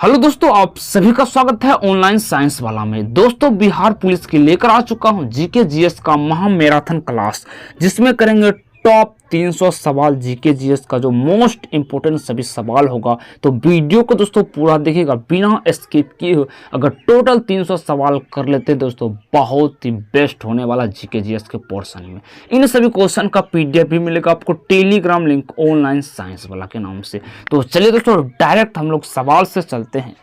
Hello दोस्तों, आप सभी का स्वागत है ऑनलाइन साइंस वाला में। दोस्तों, बिहार पुलिस की लेकर आ चुका हूं जीके जीएस का महा मैराथन क्लास, जिसमें करेंगे टॉप 300 सवाल जीके जीएस का, जो मोस्ट इंपोर्टेंट सभी सवाल होगा। तो वीडियो को दोस्तों पूरा देखिएगा बिना स्किप किए हुए। अगर टोटल 300 सवाल कर लेते हैं दोस्तों, बहुत ही बेस्ट होने वाला जीके जीएस के पोर्शन में। इन सभी क्वेश्चन का पीडीएफ भी मिलेगा आपको टेलीग्राम लिंक ऑनलाइन साइंस वाला के नाम से। तो चलिए दोस्तों, डायरेक्ट हम लोग सवाल से चलते हैं।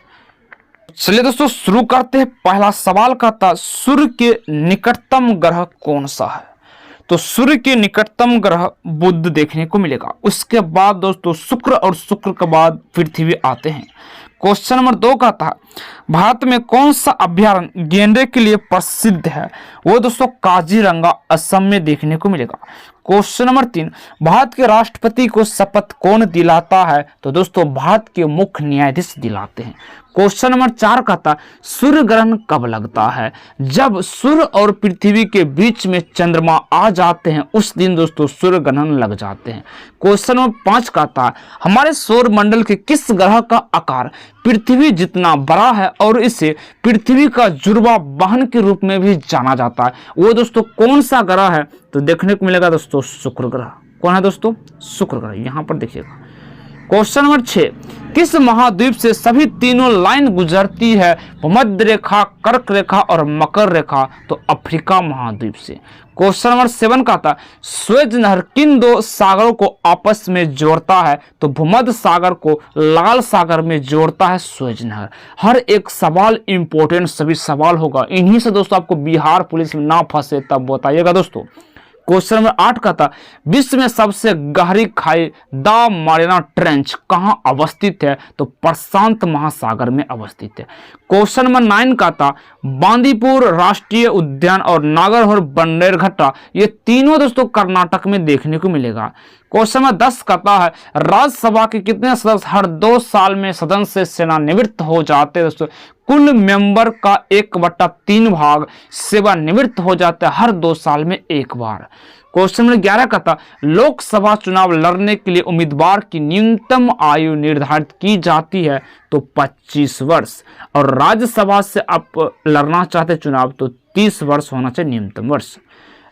चलिए दोस्तों, शुरू करते हैं। पहला सवाल का था, सूर्य के निकटतम ग्रह कौन सा है? तो सूर्य के निकटतम ग्रह बुध देखने को मिलेगा। उसके बाद दोस्तों शुक्र, और शुक्र के बाद पृथ्वी आते हैं। क्वेश्चन नंबर 2 का था, भारत में कौन सा अभ्यारण्य गेंडे के लिए प्रसिद्ध है? वो दोस्तों काजीरंगा असम में देखने को मिलेगा। क्वेश्चन नंबर 3, भारत के राष्ट्रपति को शपथ कौन दिलाता है? तो दोस्तों भारत के मुख्य न्यायाधीश दिलाते हैं। क्वेश्चन नंबर 4 का था, सूर्य ग्रहण कब लगता है? जब सूर्य और पृथ्वी के बीच में चंद्रमा आ जाते हैं, उस दिन दोस्तों सूर्य ग्रहण लग जाते हैं। क्वेश्चन नंबर 5 का था, हमारे सौर मंडल के किस ग्रह का आकार पृथ्वी जितना बड़ा है और इसे पृथ्वी का जुड़वा वाहन के रूप में भी जाना जाता है? वो दोस्तों कौन सा ग्रह है? तो देखने को मिलेगा दोस्तों शुक्र ग्रह। कौन है दोस्तों? शुक्र ग्रह। यहां पर देखिएगा। क्वेश्चन नंबर 6, किस महाद्वीप से सभी तीनों लाइन गुजरती है? भूमध्य रेखा, कर्क रेखा और मकर रेखा। तो अफ्रीका महाद्वीप से। क्वेश्चन नंबर 7 का था, स्वेज नहर किन दो सागरों को आपस में जोड़ता है? तो भूमध्य सागर को लाल सागर में जोड़ता है स्वेज नहर। हर एक सवाल इंपॉर्टेंट सभी सवाल होगा। इन्हीं से दोस्तों आपको बिहार पुलिस में ना फंसे तब बताइएगा दोस्तों। क्वेश्चन नंबर 8 का था, विश्व में सबसे गहरी खाई द मारियाना ट्रेंच कहां अवस्थित है? तो प्रशांत महासागर में अवस्थित है। क्वेश्चन नंबर 9 का था, बांदीपुर राष्ट्रीय उद्यान और नागरहोर बंडेरघट्टा, ये तीनों दोस्तों कर्नाटक में देखने को मिलेगा। क्वेश्चन नंबर 10 कहता है, राज्यसभा के कितने सदस्य हर 2 साल में सदन से सेवानिवृत्त हो जाते हैं? दोस्तों कुल मेंबर का 1/3 भाग सेवानिवृत्त हो जाता है हर 2 साल में एक बार। क्वेश्चन नंबर 11 का था, लोकसभा चुनाव लड़ने के लिए उम्मीदवार की न्यूनतम आयु निर्धारित की जाती है? तो 25 वर्ष। और राज्यसभा से आप लड़ना चाहते चुनाव तो 30 वर्ष होना चाहिए न्यूनतम वर्ष।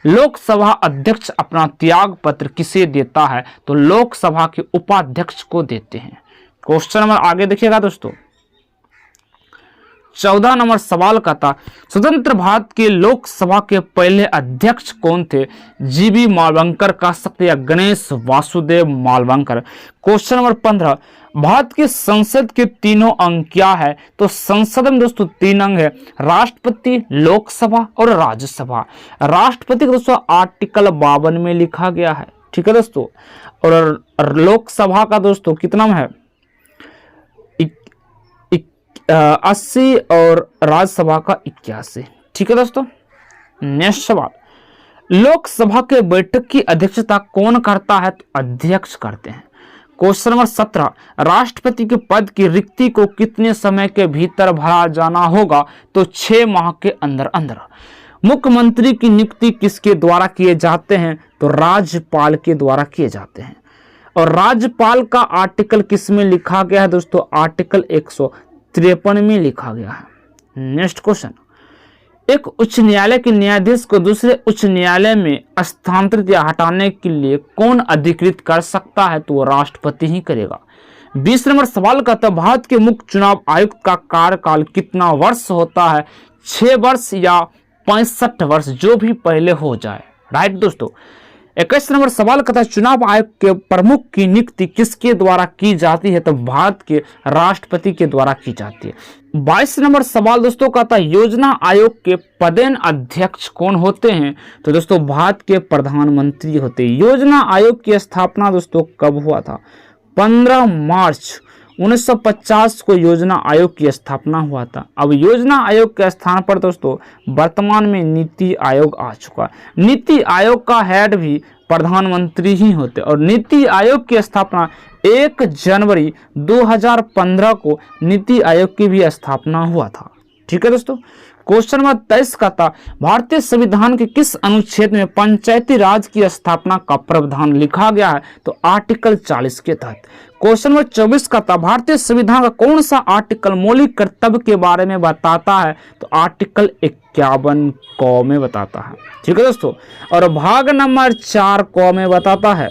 लोकसभा अध्यक्ष अपना त्याग पत्र किसे देता है? तो लोकसभा के उपाध्यक्ष को देते हैं। क्वेश्चन नंबर आगे देखिएगा दोस्तों। 14 नंबर सवाल का था, स्वतंत्र भारत के लोकसभा के पहले अध्यक्ष कौन थे? जीबी मालवंकर कह सकते या गणेश वासुदेव मालवंकर। क्वेश्चन नंबर 15, भारत के संसद के तीनों अंग क्या है? तो संसद में दोस्तों 3 अंग है, राष्ट्रपति, लोकसभा और राज्यसभा। राष्ट्रपति को दोस्तों आर्टिकल 52 में लिखा गया है, ठीक है दोस्तों। और लोकसभा का दोस्तों कितना है? 80 और राज्यसभा का 81, ठीक है दोस्तों। नेक्स्ट सवाल, लोकसभा के बैठक की अध्यक्षता कौन करता है? तो अध्यक्ष करते हैं। क्वेश्चन नंबर 17, राष्ट्रपति के पद की रिक्ति को कितने समय के भीतर भरा जाना होगा? तो 6 माह के अंदर अंदर। मुख्यमंत्री की नियुक्ति किसके द्वारा किए जाते हैं? तो राज्यपाल के द्वारा किए जाते हैं। और राज्यपाल का आर्टिकल किस में लिखा गया है दोस्तों? आर्टिकल 153 में लिखा गया है। नेक्स्ट क्वेश्चन, एक उच्च न्यायालय के न्यायाधीश को दूसरे उच्च न्यायालय में स्थानांतरित या हटाने के लिए कौन अधिकृत कर सकता है? तो वो राष्ट्रपति ही करेगा। 20 नंबर सवाल का था, भारत के मुख्य चुनाव आयुक्त का कार्यकाल कितना वर्ष होता है? 6 वर्ष या 65 वर्ष, जो भी पहले हो जाए। राइट दोस्तों। 21 नंबर सवाल का था, चुनाव आयोग के प्रमुख की नियुक्ति किसके द्वारा की जाती है? तो भारत के राष्ट्रपति के द्वारा की जाती है। 22 नंबर सवाल दोस्तों का था, योजना आयोग के पदेन अध्यक्ष कौन होते हैं? तो दोस्तों भारत के प्रधानमंत्री होते हैं। योजना आयोग की स्थापना दोस्तों कब हुआ था? 15 मार्च 1950 को योजना आयोग की स्थापना हुआ था। अब योजना आयोग के स्थान पर दोस्तों वर्तमान में नीति आयोग आ चुका है। नीति आयोग का हेड भी प्रधानमंत्री ही होते और नीति आयोग की स्थापना 1 जनवरी 2015 को नीति आयोग की भी स्थापना हुआ था, ठीक है दोस्तों। क्वेश्चन नंबर 23 का था भारतीय संविधान के किस अनुच्छेद में पंचायती राज की स्थापना का प्रावधान लिखा गया है? तो आर्टिकल 40 के तहत। क्वेश्चन नंबर 24 का था भारतीय संविधान का कौन सा आर्टिकल मौलिक कर्तव्य के बारे में बताता है? तो आर्टिकल 51 क में बताता है। ठीक है दोस्तों, और भाग नंबर 4 क में बताता है।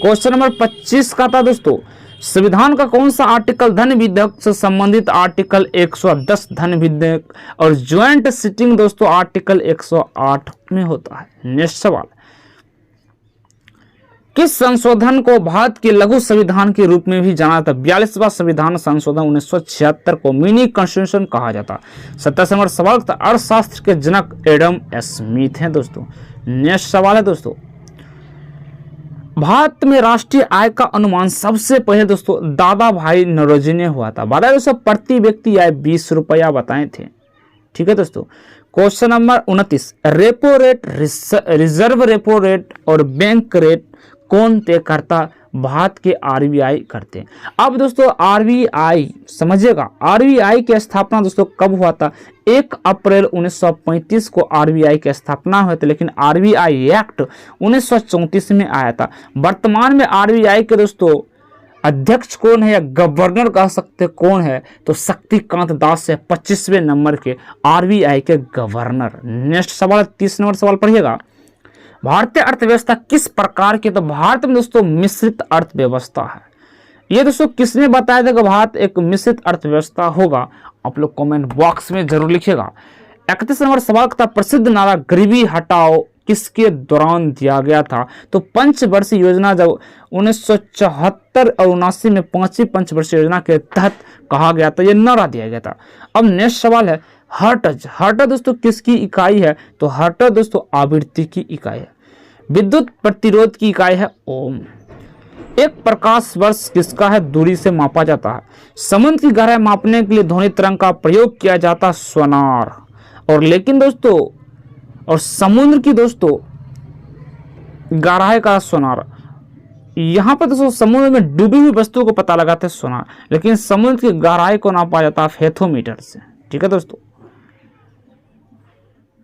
क्वेश्चन नंबर 25 का था दोस्तों संविधान का कौन सा आर्टिकल धन विधेयक से संबंधित? आर्टिकल 110 धन विधेयक, और ज्वाइंट सिटिंग दोस्तों आर्टिकल 108 में होता है। नेक्स्ट सवाल, किस संशोधन को भारत के लघु संविधान के रूप में भी जाना था? 42वां संविधान संशोधन 1976 को मिनी कॉन्स्टिट्यूशन कहा जाता। 27 नंबर सवाल था अर्थशास्त्र के जनक एडम स्मिथ हैं दोस्तों। नेक्स्ट सवाल है दोस्तों, भारत में राष्ट्रीय आय का अनुमान सबसे पहले दोस्तों दादा भाई नौरोजी ने हुआ था। 1200 प्रति व्यक्ति आय 20 रुपया बताए थे। ठीक है दोस्तों, question number 29 repo rate, reserve repo rate और बैंक रेट कौन तय करता? भारत के आरबीआई करते हैं। अब दोस्तों आरबीआई समझिएगा, आरबीआई की स्थापना दोस्तों कब हुआ था? 1 अप्रैल 1935 को आरबीआई की स्थापना हुई थी, लेकिन आरबीआई एक्ट 1934 में आया था। वर्तमान में आरबीआई के दोस्तों अध्यक्ष कौन है या गवर्नर कह सकते कौन है? तो शक्तिकांत दास है 25वें नंबर के आरबीआई के गवर्नर। नेक्स्ट सवाल 30 नंबर सवाल पढ़िएगा, भारतीय अर्थव्यवस्था किस प्रकार की? तो भारत में दोस्तों मिश्रित अर्थव्यवस्था है। ये दोस्तों किसने बताया था कि भारत एक मिश्रित अर्थव्यवस्था होगा? आप लोग कमेंट बॉक्स में जरूर लिखिएगा। 31 नंबर सवाल का प्रसिद्ध नारा गरीबी हटाओ किसके दौरान दिया गया था? तो पंचवर्षीय योजना जब 1974 और 79 में 5वीं पंचवर्षीय योजना के तहत कहा गया था, यह नारा दिया गया था। अब नेक्स्ट सवाल है हर्ट्ज। हर्ट्ज दोस्तों किसकी इकाई है? तो हर्ट्ज दोस्तों आवृत्ति की इकाई है। विद्युत प्रतिरोध की इकाई है ओम। एक प्रकाश वर्ष किसका है? दूरी से मापा जाता है। समुद्र की गहराई मापने के लिए ध्वनि तरंग का प्रयोग किया जाता है सोनार। और लेकिन दोस्तों और समुद्र की दोस्तों गहराई का सोनार, यहाँ पर दोस्तों समुद्र में डूबी हुई वस्तु को पता लगाते हैं सोनार, लेकिन समुद्र की गहराई को नापा जाता है फेथोमीटर से। ठीक है दोस्तों,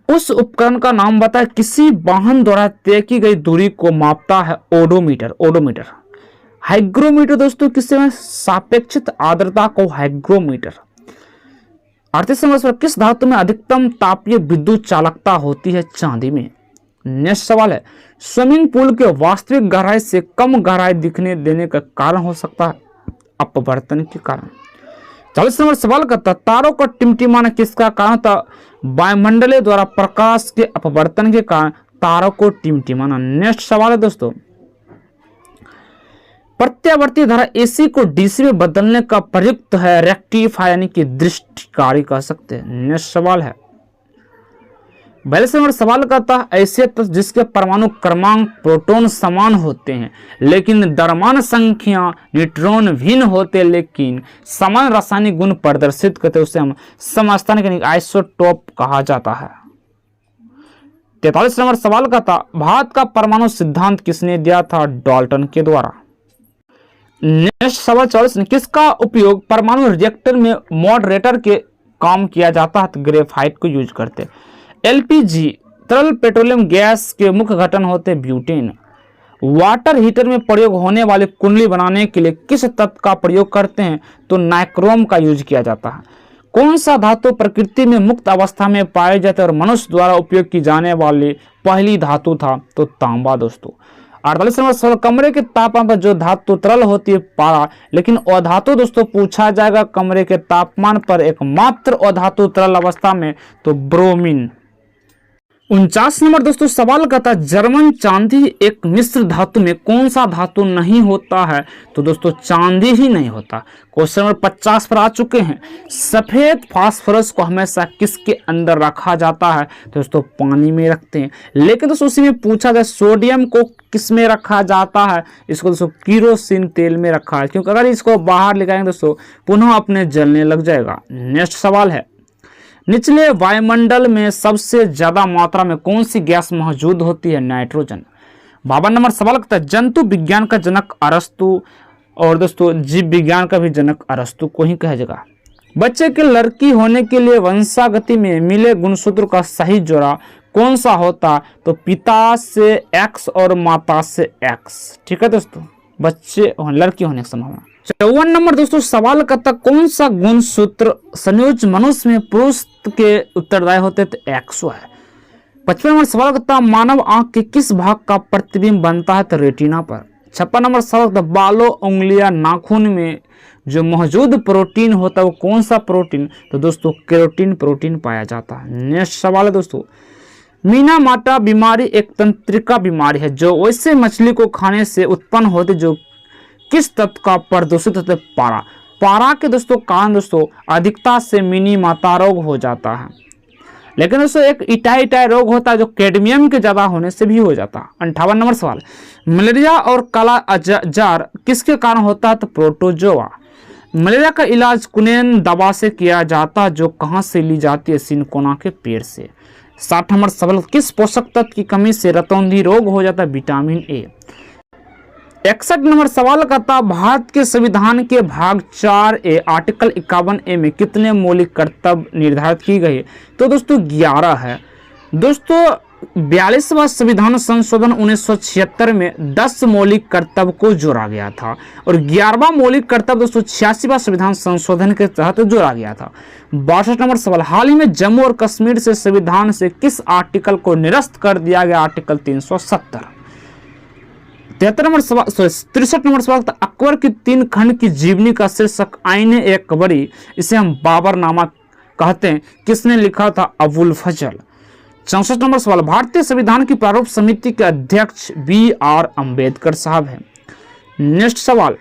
उस उपकरण का नाम बताए किसी वाहन द्वारा तय की गई दूरी को मापता है ओडोमीटर। ओडोमीटर। हाइग्रोमीटर दोस्तों किससे में? सापेक्षिक आर्द्रता को हाइग्रोमीटर। 38 नंबर किस धातु में अधिकतम तापीय विद्युत चालकता होती है? चांदी में। नेक्स्ट सवाल है स्विमिंग पूल के वास्तविक गहराई से कम गहराई दिखने देने का कारण हो सकता है? अपवर्तन के कारण। 40 नंबर सवाल का था तारों का टिमटिमाना किसका कारण था? वायुमंडलीय द्वारा प्रकाश के अपवर्तन के कारण तारों को टिमटिमाना। नेक्स्ट सवाल है दोस्तों प्रत्यावर्ती धारा एसी को डीसी में बदलने का प्रयुक्त है रेक्टिफायर यानी कि दृष्टिकारी कह सकते हैं। नेक्स्ट सवाल है 42 नंबर सवाल का था ऐसे तत्व जिसके परमाणु क्रमांक प्रोटॉन समान होते हैं लेकिन द्रव्यमान संख्या न्यूट्रॉन भिन्न होते लेकिन समान रासायनिक गुण प्रदर्शित करते उसे हम समस्थानिक आइसोटोप कहा जाता है। 43 नंबर सवाल का था भारत का परमाणु सिद्धांत किसने दिया था? डाल्टन के द्वारा। नेक्स्ट सवाल 44 किसका उपयोग परमाणु रिएक्टर में मॉडरेटर के काम किया जाता है? तो ग्रेफाइट को यूज करते। एलपीजी तरल पेट्रोलियम गैस के मुख्य घटक होते ब्यूटेन। वाटर हीटर में प्रयोग होने वाली कुंडली बनाने के लिए किस तत्व का प्रयोग करते हैं? तो नाइक्रोम का यूज किया जाता है। कौन सा धातु प्रकृति में मुक्त अवस्था में पाए जाते हैं और मनुष्य द्वारा उपयोग की जाने वाली पहली धातु था? तो तांबा दोस्तों। 48 नंबर सवाल कमरे के तापमान पर जो धातु तरल होती है पारा लेकिन अधातु दोस्तों पूछा जाएगा कमरे के तापमान पर एकमात्र अधातु तरल अवस्था में तो ब्रोमीन। 49 नंबर दोस्तों सवाल का था जर्मन चांदी एक मिश्र धातु में कौन सा धातु नहीं होता है? तो दोस्तों चांदी ही नहीं होता। क्वेश्चन नंबर 50 पर आ चुके हैं। सफेद फास्फोरस को हमेशा किसके अंदर रखा जाता है? तो दोस्तों पानी में रखते हैं। लेकिन दोस्तों उसी में पूछा जाए सोडियम को किस में रखा जाता है? इसको दोस्तों किरोसिन तेल में रखा है क्योंकि अगर इसको बाहर निकालेंगे दोस्तों पुनः अपने जलने लग जाएगा। नेक्स्ट सवाल है निचले वायुमंडल में सबसे ज्यादा मात्रा में कौन सी गैस मौजूद होती है? नाइट्रोजन। 52 नंबर सवाल का जंतु विज्ञान का जनक अरस्तु और दोस्तों जीव विज्ञान का भी जनक अरस्तु को ही कहा जाएगा। बच्चे के लड़की होने के लिए वंशागति में मिले गुणसूत्र का सही जोड़ा कौन सा होता? तो पिता से X और माता से X। ठीक है दोस्तों, बच्चे लड़की होने की संभावना। 54 नंबर दोस्तों सवाल करता कौन सा गुणसूत्र संयोज मनुष्य में पुरुष के उत्तरदायी होते? तो X है। 55 नंबर सवाल करता मानव आंख के किस भाग का प्रतिबिंब बनता है? तो रेटिना पर। 56 नंबर सवाल करता बालों, उंगलियां, नाखून में जो मौजूद प्रोटीन होता है वो कौन सा प्रोटीन? तो दोस्तों केरोटीन प्रोटीन पाया जाता है। नेक्स्ट सवाल है दोस्तों, मीना माटा बीमारी एक तंत्रिका बीमारी है जो वैसे मछली को खाने से उत्पन्न होती जो किस तत्व का प्रदूषित होता है? पारा। पारा के दोस्तों कारण दोस्तों अधिकता से मिनी माता रोग हो जाता है। लेकिन दोस्तों एक इटाई रोग होता है जो कैडमियम के ज्यादा होने से भी हो जाता है। 58 नंबर सवाल, मलेरिया और काला जार किसके कारण होता है? तो प्रोटोजोआ। मलेरिया का इलाज कुनेन दवा से किया जाता है जो कहां से ली जाती है? सिनकोना के पेड़ से। 60 नंबर सवाल, किस पोषक तत्व की कमी से रतौंधी रोग हो जाता है? Vitamin A. 61 नंबर सवाल करता भारत के संविधान के भाग 4A आर्टिकल 51A में कितने मौलिक कर्तव्य निर्धारित की गई? तो दोस्तों 11 है। दोस्तों 42वां संविधान संशोधन 1976 में 10 मौलिक कर्तव्य को जोड़ा गया था और 11वां मौलिक कर्तव्य दोस्तों 86वां संविधान संशोधन के तहत जोड़ा गया था। 62 नंबर सवाल, हाल ही में जम्मू और कश्मीर से संविधान से किस आर्टिकल को निरस्त कर दिया गया? आर्टिकल 370। 63 नंबर सवाल 63 नंबर सवाल, अकबर की 3 खंड की जीवनी का शीर्षक आईने अकबरी, इसे हम बाबरनामा कहते हैं, किसने लिखा था? अबुल फजल। 64 नंबर सवाल, भारतीय संविधान की प्रारूप समिति के अध्यक्ष BR अम्बेडकर साहब हैं। नेक्स्ट सवाल,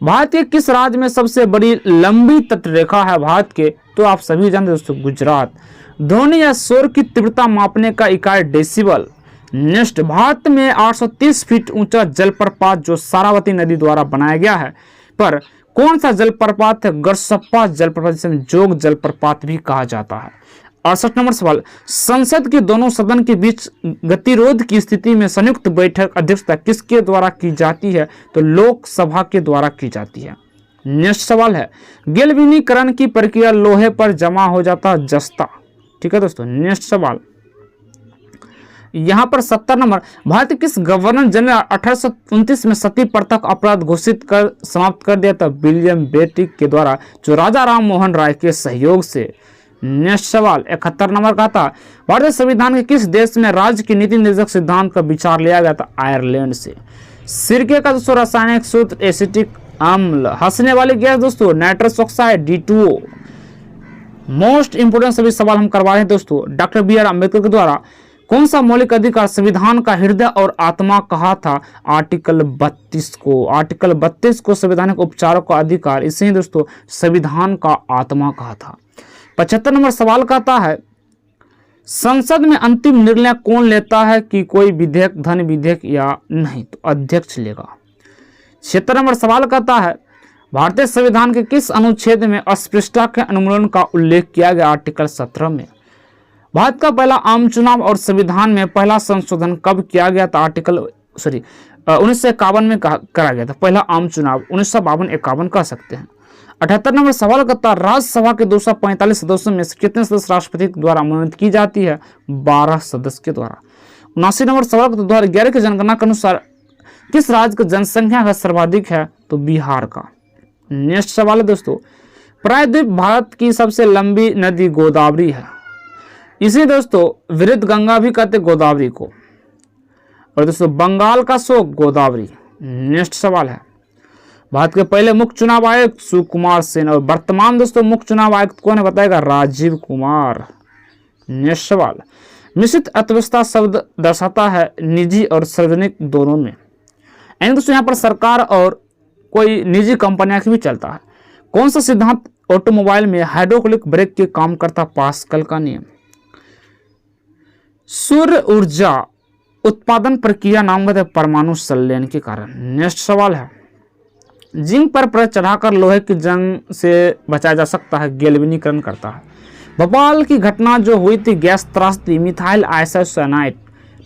भारत के किस राज्य में सबसे बड़ी लंबी तटरेखा है भारत के? तो आप सभी जानते दोस्तों गुजरात। ध्वनि या शोर की तीव्रता मापने का इकाई डेसिबल। नेक्स्ट, भारत में 830 फीट ऊंचा जलप्रपात जो सारावती नदी द्वारा बनाया गया है पर कौन सा जलप्रपात है? गरसप्पा जलप्रपात, जिसे जोग जलप्रपात भी कहा जाता है। 68 नंबर सवाल, संसद के दोनों सदन के बीच गतिरोध की स्थिति में संयुक्त बैठक अध्यक्षता किसके द्वारा की जाती है? तो लोकसभा के द्वारा की जाती है। नेक्स्ट सवाल है, गैल्वेनीकरण की प्रक्रिया लोहे पर जमा हो जाता है जस्ता। ठीक है दोस्तों। नेक्स्ट सवाल, यहाँ पर 70 नंबर, भारत किस गवर्नर जनरल 1829 में सती प्रथा का अपराध घोषित कर समाप्त कर दिया था? विलियम बेंटिक के द्वारा जो राजा राम मोहन राय के सहयोग से। नेक्स्ट सवाल 71 नंबर का था, भारतीय संविधान के किस देश में राज्य की नीति निर्देशक सिद्धांत का विचार लिया गया था? आयरलैंड से। सिरके का दोस्तों रासायनिक सूत्र एसिटिक अम्ल। हंसने वाली गैस दोस्तों nitrous oxide D2O। Most important सभी सवाल हम करवा रहे हैं दोस्तों। डॉक्टर BR अम्बेडकर के द्वारा कौन सा मौलिक अधिकार संविधान का हृदय और आत्मा कहा था? आर्टिकल 32 को। आर्टिकल 32 को संवैधानिक उपचारों का अधिकार, इसे ही दोस्तों संविधान का आत्मा कहा था। 75 नंबर सवाल कहता है संसद में अंतिम निर्णय कौन लेता है कि कोई विधेयक धन विधेयक या नहीं? तो अध्यक्ष लेगा। 76 नंबर सवाल कहता है भारतीय संविधान के किस अनुच्छेद में अस्पृश्यता के उन्मूलन का उल्लेख किया गया? आर्टिकल 17 में। भारत का पहला आम चुनाव और संविधान में पहला संशोधन कब किया गया था? 1951 में करा गया था पहला आम चुनाव। 1952-51 कह सकते हैं। 78 नंबर सवाल करता राज्यसभा के 245 सदस्यों में से कितने सदस्य राष्ट्रपति द्वारा मनोनीत की जाती है? 12 सदस्य के द्वारा। 79 नंबर सवाल करता 2011 की जनगणना के अनुसार किस राज्य की जनसंख्या का सर्वाधिक है? तो बिहार का। नेक्स्ट सवाल है दोस्तों, प्रायद्वीप भारत की सबसे लंबी नदी गोदावरी है। इसी दोस्तों वृद्ध गंगा भी कहते गोदावरी को। और दोस्तों बंगाल का शोक गोदावरी। नेक्स्ट सवाल है, भारत के पहले मुख्य चुनाव आयुक्त सुकुमार सेन और वर्तमान दोस्तों मुख्य चुनाव आयुक्त कौन है? बताएगा राजीव कुमार। नेक्स्ट सवाल, मिश्रित अर्थव्यवस्था शब्द दर्शाता है निजी और सार्वजनिक दोनों में। यानी दोस्तों यहाँ पर सरकार और कोई निजी कंपनियां भी चलता है। कौन सा सिद्धांत ऑटोमोबाइल में हाइड्रोलिक ब्रेक के काम करता? पास्कल का नियम। सूर्य ऊर्जा उत्पादन प्रक्रिया नामगत है परमाणु संलयन के कारण। नेक्स्ट सवाल है, जिंक पर परत चढ़ाकर लोहे की जंग से बचाया जा सकता है? गैल्वेनीकरण करता है। भोपाल की घटना जो हुई थी गैस त्रासदी मिथाइल आइसोसाइनाइड।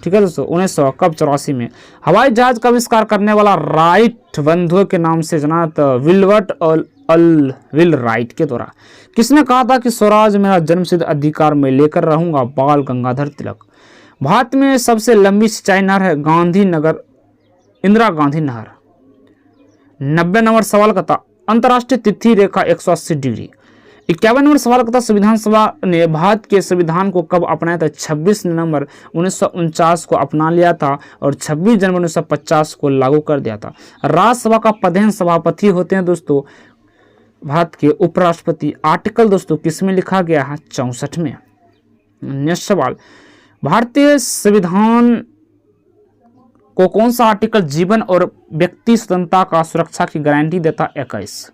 ठीक है दोस्तों 1984 में। हवाई जहाज का आविष्कार करने वाला राइट बंधुओं के नाम से जाना तो विल्बर्ट और विल राइट के द्वारा। किसने कहा था कि स्वराज मेरा जन्मसिद्ध अधिकार मैं लेकर रहूंगा? बाल गंगाधर तिलक। भारत में सबसे लंबी सिंचाई नहर है गांधीनगर इंदिरा गांधी नहर। 90 नंबर सवाल का था अंतर्राष्ट्रीय तिथि रेखा 180 डिग्री। 51 नंबर सवाल का था संविधान सभा ने भारत के संविधान को कब अपनाया था? 26 नवंबर 1949 को अपना लिया था और 26 जनवरी 1950 को लागू कर दिया था। राज्यसभा का प्रधान सभापति होते हैं दोस्तों भारत के उपराष्ट्रपति। आर्टिकल दोस्तों किस में लिखा गया है? 64 में। नेक्स्ट सवाल, भारतीय संविधान को कौन सा आर्टिकल जीवन और व्यक्ति स्वतंत्रता का सुरक्षा की गारंटी देता? 21।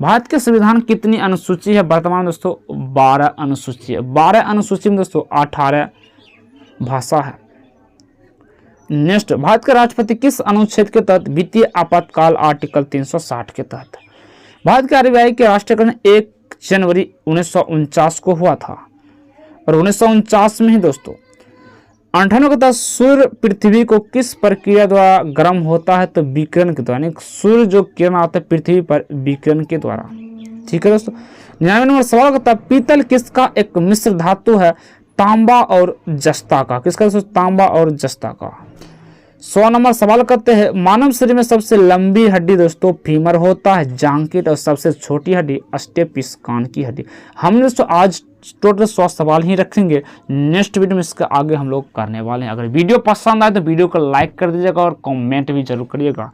भारत के संविधान कितनी अनुसूची है वर्तमान दोस्तों? 12 अनुसूची है। 12 अनुसूची में दोस्तों 18 भाषा है। नेक्स्ट, भारत के राष्ट्रपति किस अनुच्छेद के तहत वित्तीय आपातकाल? आर्टिकल 360 के तहत। भारत के आरबीआई के राष्ट्रीयकरण 1 जनवरी 1949 को हुआ था और 1949 में ही दोस्तों 98 के तहत सूर्य पृथ्वी को किस प्रक्रिया द्वारा गर्म होता है? तो विकिरण के द्वारा। सूर्य जो किरण आता है पृथ्वी पर विकिरण के द्वारा। ठीक है दोस्तों। 99 नंबर सवाल का था पीतल किसका एक मिश्र धातु है? तांबा और जस्ता का। किसका दोस्तों? तांबा और जस्ता का। 100 नंबर सवाल करते हैं मानव शरीर में सबसे लंबी हड्डी दोस्तों फीमर होता है जांघिट और सबसे छोटी हड्डी स्टेपिस कान की हड्डी। हम दोस्तों आज टोटल 100 सवाल ही रखेंगे। नेक्स्ट वीडियो में इसके आगे हम लोग करने वाले हैं। अगर वीडियो पसंद आए तो वीडियो को लाइक कर दीजिएगा और कमेंट भी जरूर करिएगा।